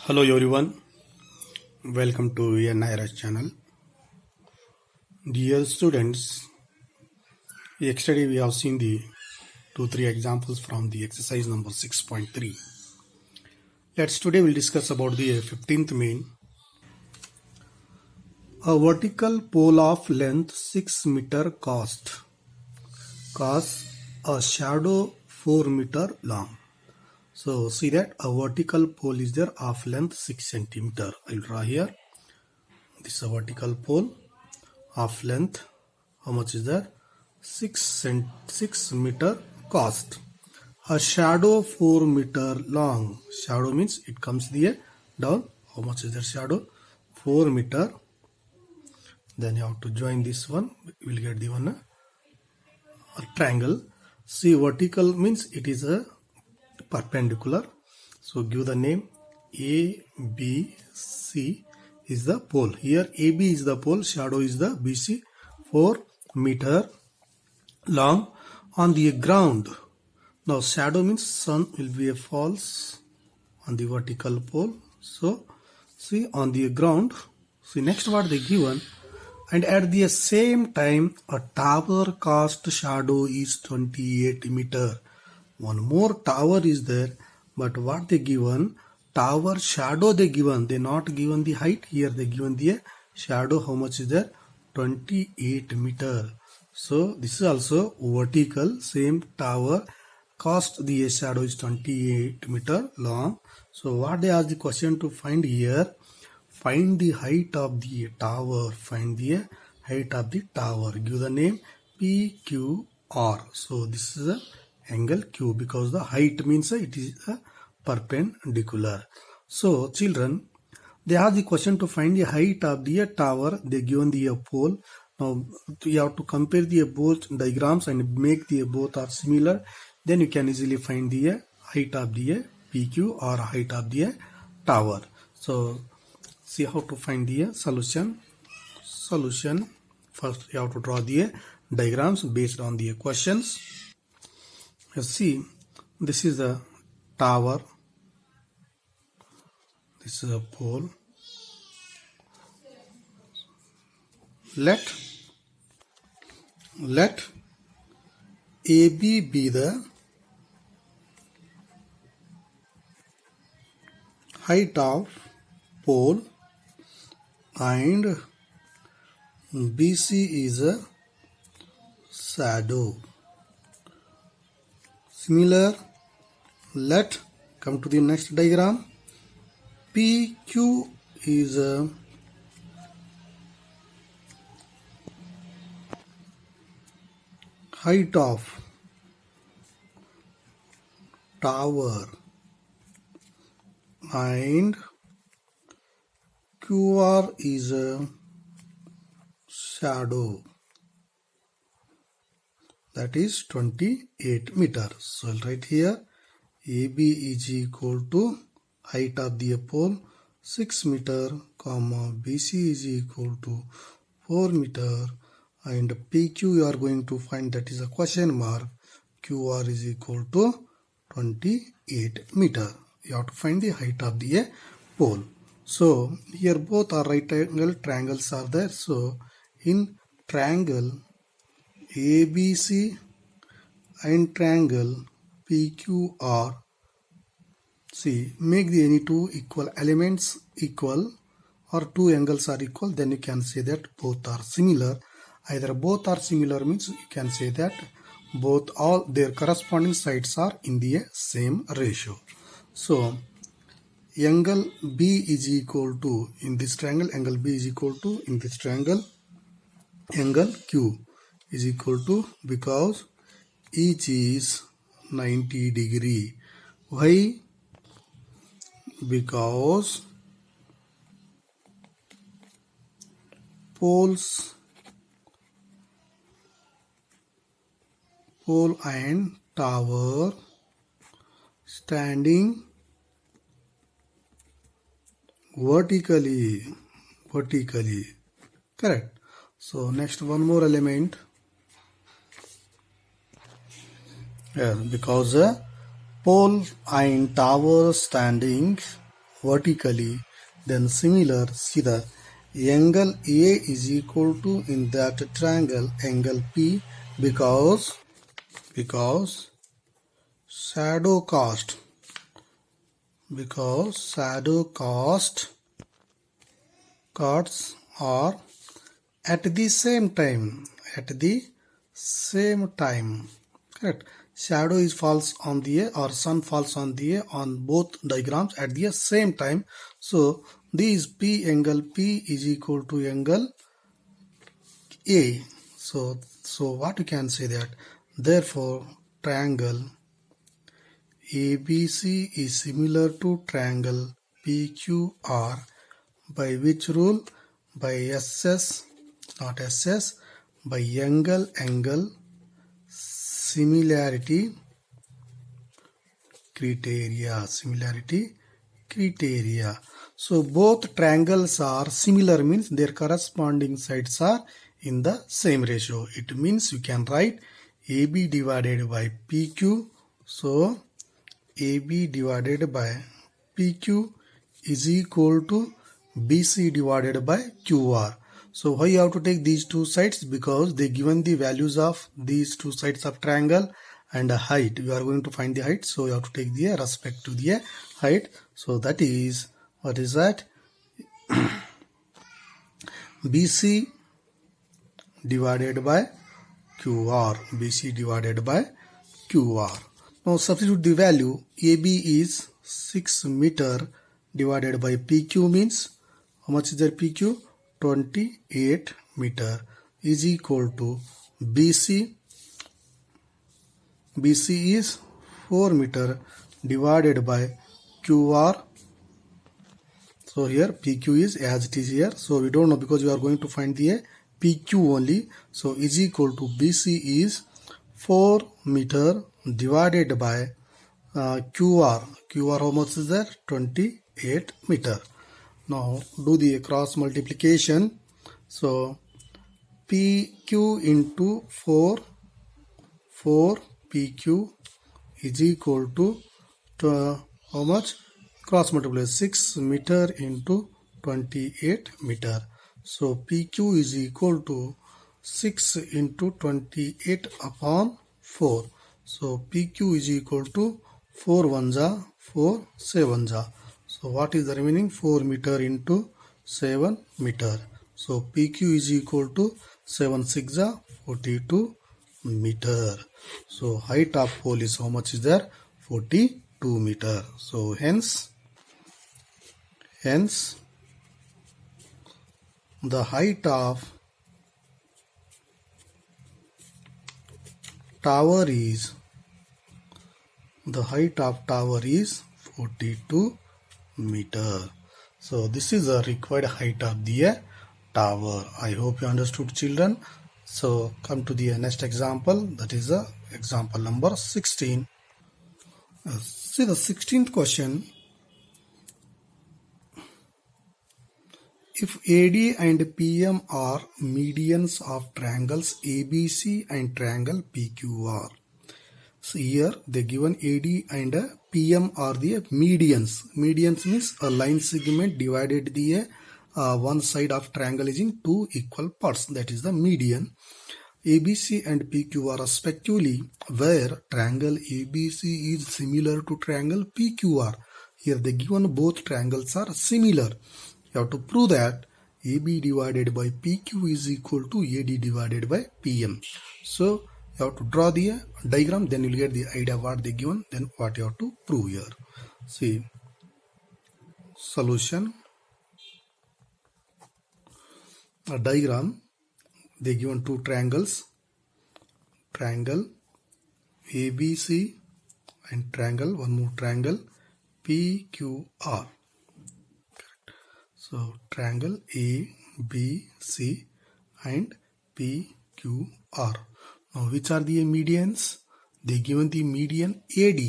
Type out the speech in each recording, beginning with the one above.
Hello everyone, welcome to NIRS channel. Dear students, yesterday we have seen the 2-3 examples from the exercise number 6.3. Today we'll discuss about the 15th main. A vertical pole of length 6 meter casts a shadow 4 meter long. So see that a vertical pole is there of length 6 centimeter. I'll draw here. This is a vertical pole of length. How much is that? 6 meter cast. A shadow 4 meter long. Shadow means it comes here down. How much is that shadow? 4 meter. Then you have to join this one. We will get the one a triangle. See, vertical means it is a perpendicular. So give the name A, B, C is the pole. Here AB is the pole, shadow is the BC. 4 meter long on the ground. Now shadow means sun will be a false on the vertical pole. So see on the ground. See next what they given. And at the same time a tower cast shadow is 28 meter. One more tower is there, but what they given? Tower shadow they given. They not given the height. Here they given the shadow. How much is there? 28 meter. So this is also vertical. Same tower. Cost the shadow is 28 meter long. So what they ask the question to find here? Find the height of the tower. Find the height of the tower. Give the name PQR. So this is a angle Q because the height means it is a perpendicular. So children, they ask the question to find the height of the tower. They given the pole. Now you have to compare the both diagrams and make the both are similar. Then you can easily find the height of the PQ or height of the tower. So see how to find the solution. First you have to draw the diagrams based on the questions. You see, this is a tower. This is a pole. Let AB be the height of pole and BC is a shadow. Similar, let come to the next diagram. PQ is a height of tower and QR is a shadow. That is 28 meters. So I'll write here AB is equal to height of the pole 6 meter, comma BC is equal to 4 meter, and PQ you are going to find, that is a question mark. QR is equal to 28 meter. You have to find the height of the pole. So here both are right angle triangles are there. So in triangle ABC and triangle PQR, see, make the any two equal elements equal or two angles are equal, then you can say that both are similar. Either both are similar means you can say that both all their corresponding sides are in the same ratio. So angle B is equal to, in this triangle angle B is equal to, in this triangle angle Q is equal to, because each is 90 degree. Why? Because pole and tower standing vertically. Correct. So next one more element. Because pole and tower standing vertically, then similar, see the angle A is equal to in that triangle angle P because shadow cast cuts are at the same time, correct. Shadow is falls on the A or sun falls on the A on both diagrams at the same time. So this P angle P is equal to angle A. So what you can say that therefore triangle ABC is similar to triangle PQR by which rule? By SS, not SS, by angle similarity criteria. So both triangles are similar means their corresponding sides are in the same ratio. It means you can write AB divided by PQ. So AB divided by PQ is equal to BC divided by QR. So why you have to take these two sides? Because they given the values of these two sides of triangle and a height. You are going to find the height. So you have to take the respect to the height. So that is, what is that? BC divided by QR. BC divided by QR. Now substitute the value. AB is 6 meter divided by PQ means how much is their PQ? 28 meter is equal to BC. BC is 4 meter divided by QR. So here PQ is as it is here. So we don't know because we are going to find the PQ only. So is equal to BC is 4 meter divided by QR. QR how much is there? 28 meter. Now do the cross multiplication. So PQ into 4 PQ is equal to how much? Cross multiply 6 meter into 28 meter. So PQ is equal to 6 into 28 upon 4. So PQ is equal to 4 1s 4 7s. So what is the remaining? 4 meter into 7 meter. So PQ is equal to 7 6 42 meter. So height of pole is how much is there? 42 meter. So hence the height of tower is 42 meter. So this is the required height of the tower. I hope you understood, children. So come to the next example, that is example number 16. See the 16th question. If AD and PM are medians of triangles ABC and triangle PQR. So here they given AD and PM are the medians. Medians means a line segment divided the one side of triangle is in two equal parts. That is the median. ABC and PQ are respectively where triangle ABC is similar to triangle PQR. Here they given both triangles are similar. You have to prove that AB divided by PQ is equal to AD divided by PM. So you have to draw the diagram, then you will get the idea what they given, then what you have to prove here. See, solution. A diagram, they given two triangles, triangle ABC and triangle, one more triangle PQR. So triangle ABC and PQR. Now which are the medians? They given the median AD.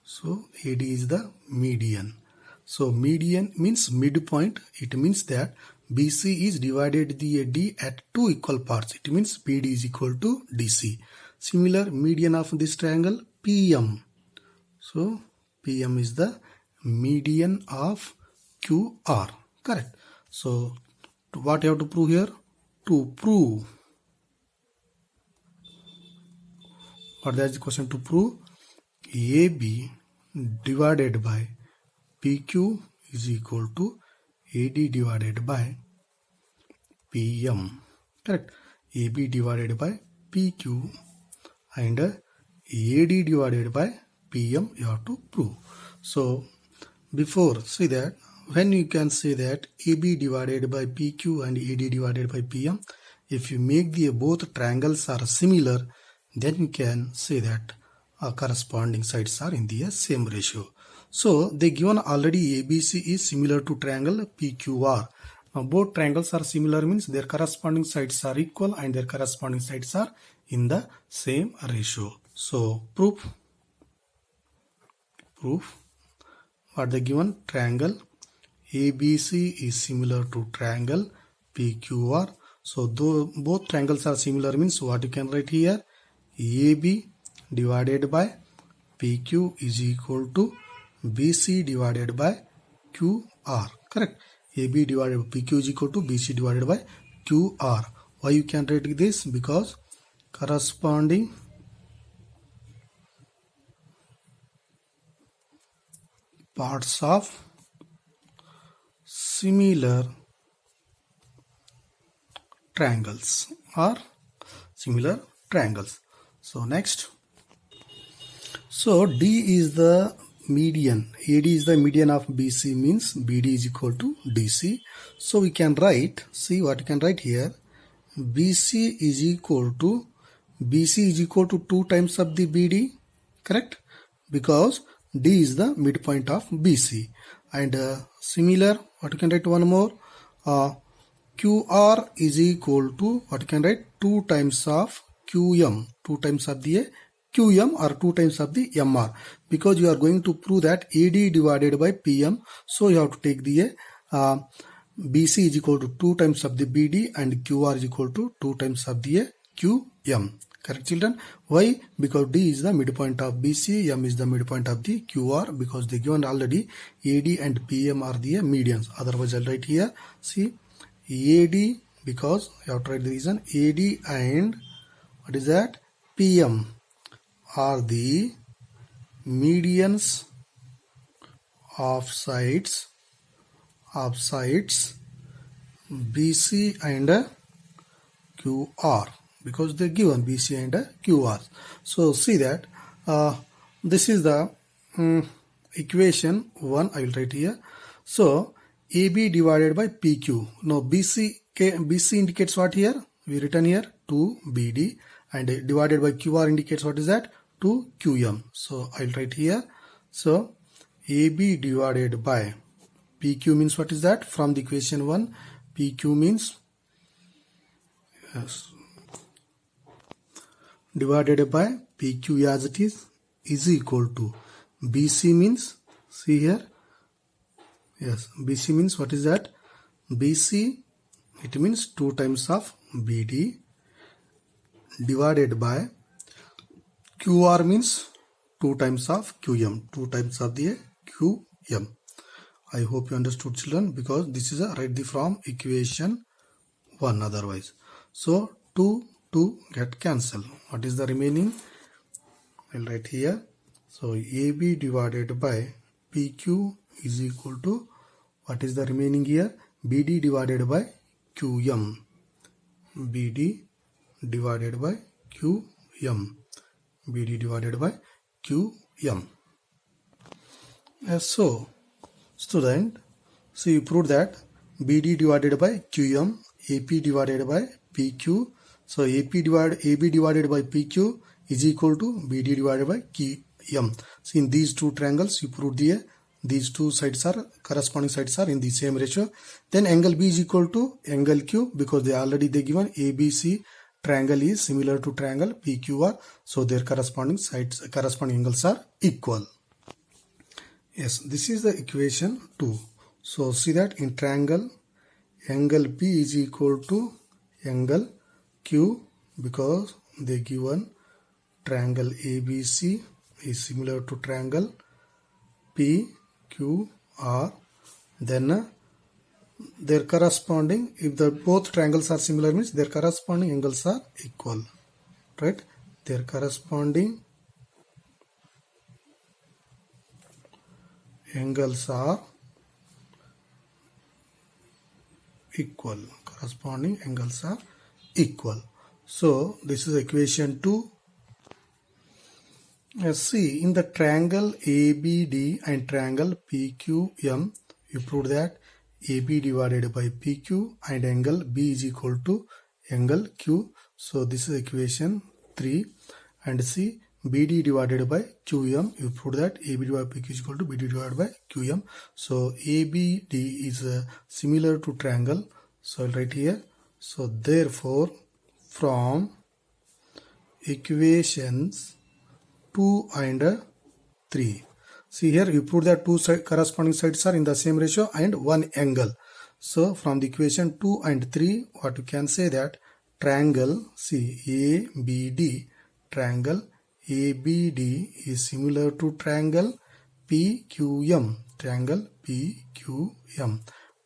So AD is the median. So median means midpoint. It means that BC is divided the AD at two equal parts. It means BD is equal to DC. Similar median of this triangle PM. So PM is the median of QR. Correct. So what you have to prove here? To prove, what is the question? To prove AB divided by PQ is equal to AD divided by PM. Correct. AB divided by PQ and AD divided by PM you have to prove. So before, see that when you can say that AB divided by PQ and AD divided by PM, if you make the both triangles are similar, then you can say that corresponding sides are in the same ratio. So they given already ABC is similar to triangle PQR. Now both triangles are similar means their corresponding sides are equal and their corresponding sides are in the same ratio. So proof, what they given? Triangle ABC is similar to triangle PQR. So though both triangles are similar means what you can write here? AB divided by PQ is equal to BC divided by QR. Correct. AB divided by PQ is equal to BC divided by QR. Why you can write this? Because corresponding parts of similar triangles are similar triangles. So next, so D is the median, AD is the median of BC means BD is equal to DC. So we can write, see what you can write here, BC is equal to 2 times of the BD, correct? Because D is the midpoint of BC. And similar, what you can write one more, QR is equal to, what you can write, 2 times of QM, 2 times of the QM or 2 times of the MR, because you are going to prove that AD divided by PM. So you have to take the BC is equal to 2 times of the BD and QR is equal to 2 times of the QM. Correct, children? Why? Because D is the midpoint of BC, M is the midpoint of the QR, because they given already AD and PM are the medians. Otherwise, I'll write here, see, AD, because you have to write the reason, AD and what is that? PM are the medians of sides BC and QR, because they given BC and QR. So see that this is the equation 1 I will write here. So AB divided by PQ. Now BC indicates what here? We written here 2BD and divided by QR indicates what is that? 2QM. So I'll write here. So AB divided by PQ means what is that? From the equation 1, PQ means, yes, divided by PQ as it is equal to BC means, see here, yes, BC means what is that? BC, it means 2 times of BD divided by QR means 2 times of QM, 2 times of the QM. I hope you understood, children, because this is a right from equation 1 otherwise. So 2 get cancelled. What is the remaining? I'll write here. So AB divided by PQ is equal to, what is the remaining here? BD divided by QM. BD divided by QM. BD divided by QM. So student, so you proved that BD divided by QM, AP divided by PQ. So AB divided by PQ is equal to BD divided by QM. So in these two triangles, you proved these two sides are corresponding sides are in the same ratio. Then angle B is equal to angle Q, because they given ABC triangle is similar to triangle PQR. So their corresponding angles are equal. Yes, this is the equation 2. So see that in triangle, angle P is equal to angle Q, because they given triangle ABC is similar to triangle PQR. QR, then their corresponding, if the both triangles are similar, means their corresponding angles are equal, right? Their corresponding angles are equal. Corresponding angles are equal. So this is equation 2. Let's see, in the triangle ABD and triangle PQM, you prove that AB divided by PQ and angle B is equal to angle Q. So this is equation 3. And see, BD divided by QM, you prove that AB divided by PQ is equal to BD divided by QM. So ABD is similar to triangle. So I'll write here. So therefore, from equations 2 and 3. See here, you put that two corresponding sides are in the same ratio and one angle. So from the equation 2 and 3, what you can say that triangle, see, ABD, triangle ABD is similar to triangle PQM, triangle PQM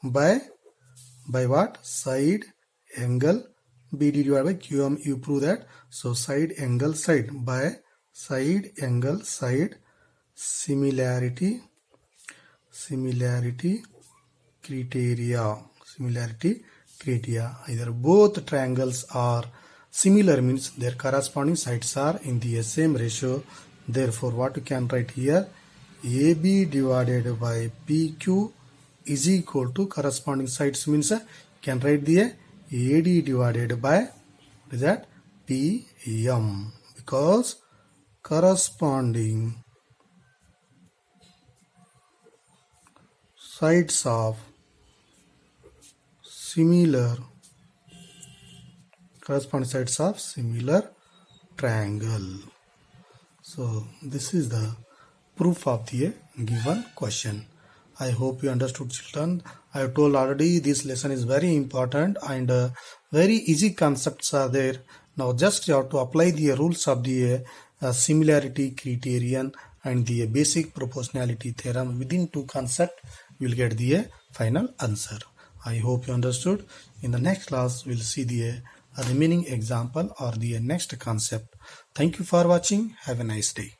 by what? Side angle BD divided by QM, you prove that. So side angle side by side angle side similarity criteria. Either both triangles are similar, means their corresponding sides are in the same ratio. Therefore what you can write here, AB divided by PQ is equal to corresponding sides, means you can write the AD divided by, what is that, PM, because corresponding sides of similar triangle. So this is the proof of the given question. I hope you understood, children. I have told already this lesson is very important and very easy concepts are there. Now just you have to apply the rules of the similarity criterion and the basic proportionality theorem. Within two concepts you will get the final answer. I hope you understood. In the next class we will see the remaining example or the next concept. Thank you for watching. Have a nice day.